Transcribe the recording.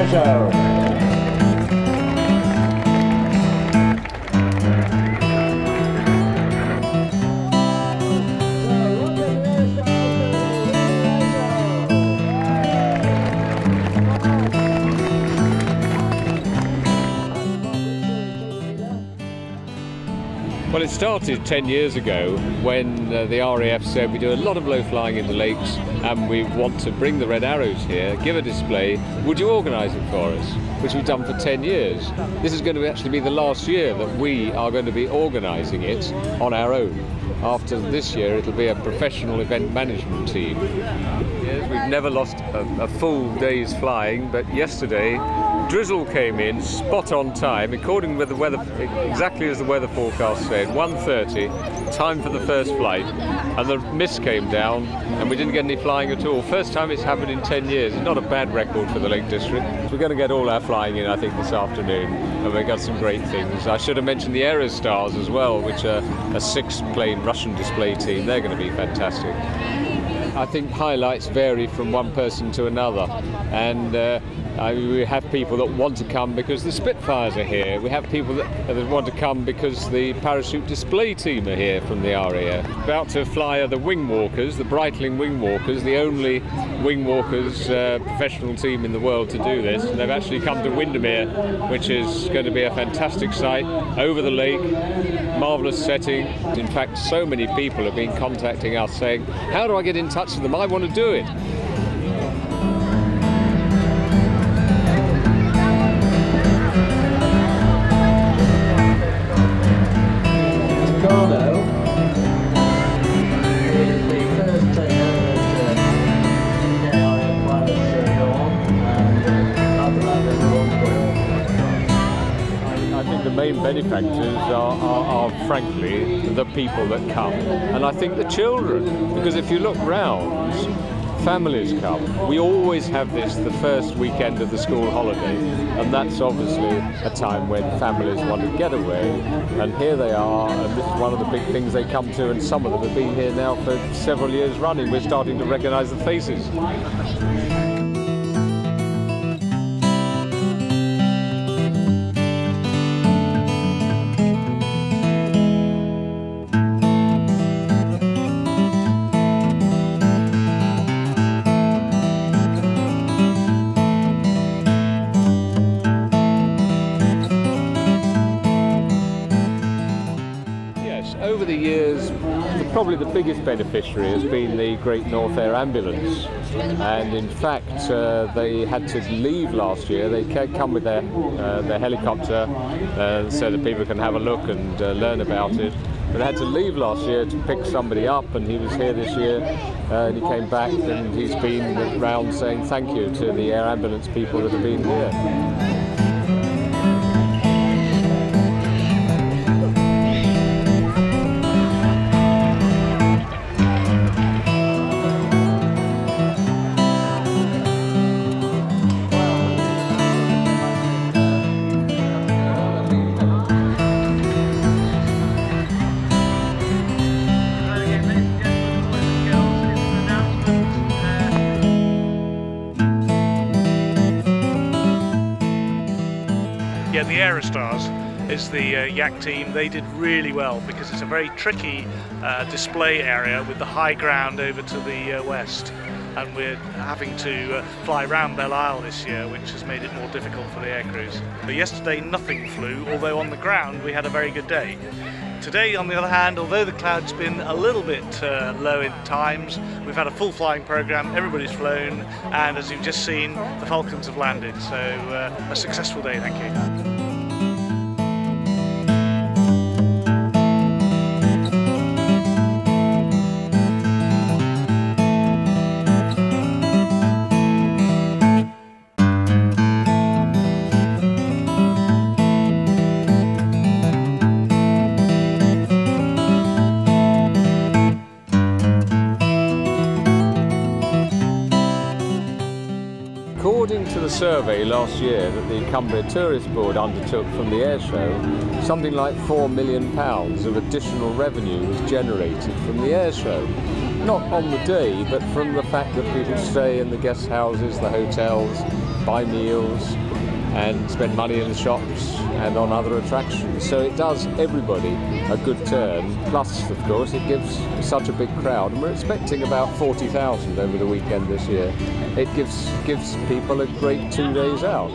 Airshow. Well, it started 10 years ago when the RAF said we do a lot of low flying in the lakes and we want to bring the Red Arrows here, give a display, would you organise it for us? Which we've done for 10 years. This is going to actually be the last year that we are going to be organising it on our own. After this year it'll be a professional event management team. Yes, we've never lost a full day's flying, but yesterday drizzle came in spot on time, according with the weather, exactly as the weather forecast said, 1:30, time for the first flight, and the mist came down and we didn't get any flying at all. First time it's happened in 10 years. It's not a bad record for the Lake District. We're going to get all our flying in, I think, this afternoon, and we've got some great things. I should have mentioned the Aerostars as well, which are a 6-plane Russian display team. They're going to be fantastic. I think highlights vary from one person to another, and we have people that want to come because the Spitfires are here. We have people that want to come because the parachute display team are here from the RAF. About to fly are the Wing Walkers, the Breitling Wing Walkers, the only Wing Walkers professional team in the world to do this. And they've actually come to Windermere, which is going to be a fantastic sight, over the lake, marvellous setting. In fact, so many people have been contacting us saying, how do I get in touch with them? I want to do it. The main benefactors are frankly the people that come, and I think the children, because if you look round, families come. We always have this the first weekend of the school holiday, and that's obviously a time when families want to get away, and here they are, and this is one of the big things they come to, and some of them have been here now for several years running. We're starting to recognise the faces. Over the years, probably the biggest beneficiary has been the Great North Air Ambulance, and in fact they had to leave last year. They come with their helicopter so that people can have a look and learn about it. But they had to leave last year to pick somebody up, and he was here this year, and he came back and he's been round saying thank you to the air ambulance people that have been here. Yeah, the Aerostars is the Yak team. They did really well because it's a very tricky display area with the high ground over to the west, and we're having to fly round Belle Isle this year, which has made it more difficult for the air crews. But yesterday nothing flew, although on the ground we had a very good day. Today, on the other hand, although the cloud's been a little bit low in times, we've had a full flying programme, everybody's flown, and as you've just seen, the Falcons have landed. So a successful day, thank you. According to the survey last year that the Cumbria Tourist Board undertook from the airshow, something like £4 million of additional revenue was generated from the airshow. Not on the day, but from the fact that people stay in the guest houses, the hotels, buy meals and spend money in the shops and on other attractions. So it does everybody a good turn. Plus, of course, it gives such a big crowd, and we're expecting about 40,000 over the weekend this year. It gives people a great 2 days out.